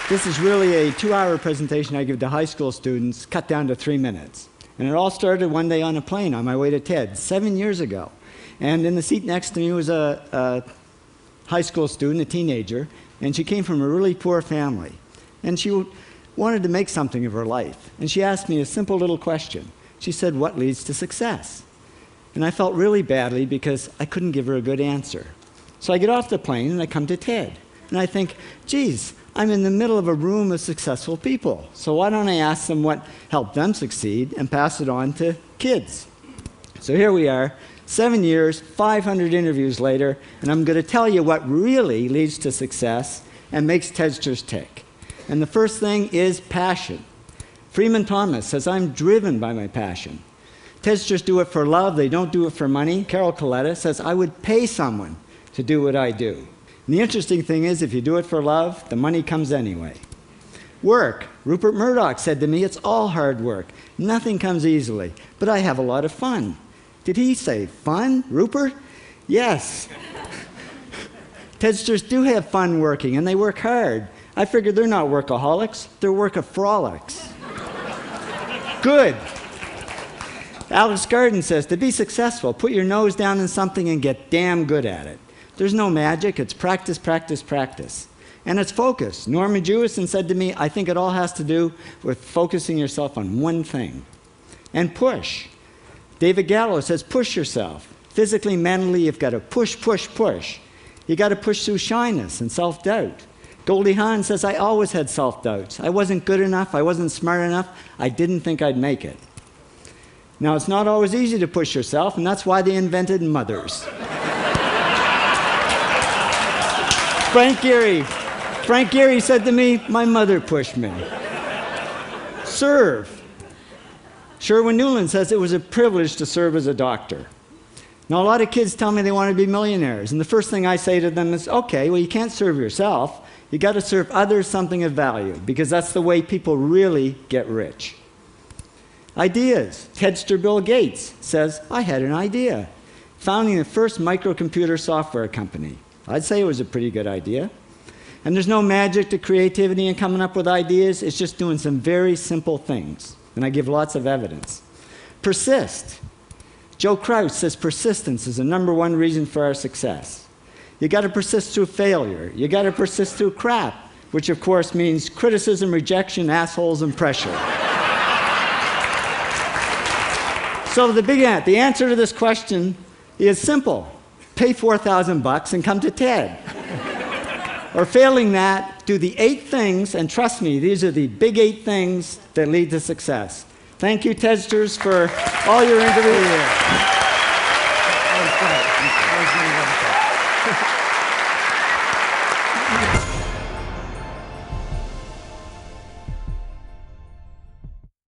This is really a 2-hour presentation I give to high school students, cut down to 3 minutes. And it all started one day on a plane on my way to TED, 7 years ago. And in the seat next to me was a high school student, a teenager, and she came from a really poor family. And she wanted to make something of her life. And she asked me a simple little question. She said, "What leads to success?" And I felt really badly because I couldn't give her a good answer. So I get off the plane and I come to TED. And I think, geez, I'm in the middle of a room of successful people. So why don't I ask them what helped them succeed and pass it on to kids? So here we are, 7 years, 500 interviews later, and I'm going to tell you what really leads to success and makes TEDsters tick. And the first thing is passion. Freeman Thomas says, "I'm driven by my passion." TEDsters do it for love, they don't do it for money. Carol Coletta says, "I would pay someone to do what I do." And the interesting thing is, if you do it for love, the money comes anyway. Work. Rupert Murdoch said to me, "It's all hard work. Nothing comes easily, but I have a lot of fun." Did he say fun, Rupert? Yes. TEDsters do have fun working, and they work hard. I figured they're not workaholics, they're workaholics. Good. Alex Garden says, to be successful, put your nose down in something and get damn good at it. There's no magic, it's practice, practice, practice. And it's focus. Norman Jewison said to me, "I think it all has to do with focusing yourself on one thing." And push. David Gallo says, push yourself. Physically, mentally, you've got to push, push, push. You got to push through shyness and self-doubt. Goldie Hawn says, "I always had self-doubts. I wasn't good enough, I wasn't smart enough, I didn't think I'd make it." Now, it's not always easy to push yourself, and that's why they invented mothers. Frank Gehry said to me, "My mother pushed me." Serve. Sherwin Newland says, "It was a privilege to serve as a doctor." Now, a lot of kids tell me they want to be millionaires, and the first thing I say to them is, okay, well, you can't serve yourself. You got to serve others something of value, because that's the way people really get rich. Ideas. TEDster Bill Gates says, "I had an idea," founding the first microcomputer software company. I'd say it was a pretty good idea. And there's no magic to creativity and coming up with ideas. It's just doing some very simple things. And I give lots of evidence. Persist. Joe Kraus says persistence is the #1 reason for our success. You got to persist through failure. You got to persist through crap, which of course means criticism, rejection, assholes, and pressure. So the answer to this question is simple. Pay $4,000 and come to TED. Or failing that, do the 8 things, and trust me, these are the big 8 things that lead to success. Thank you, TEDsters, for all your interviews.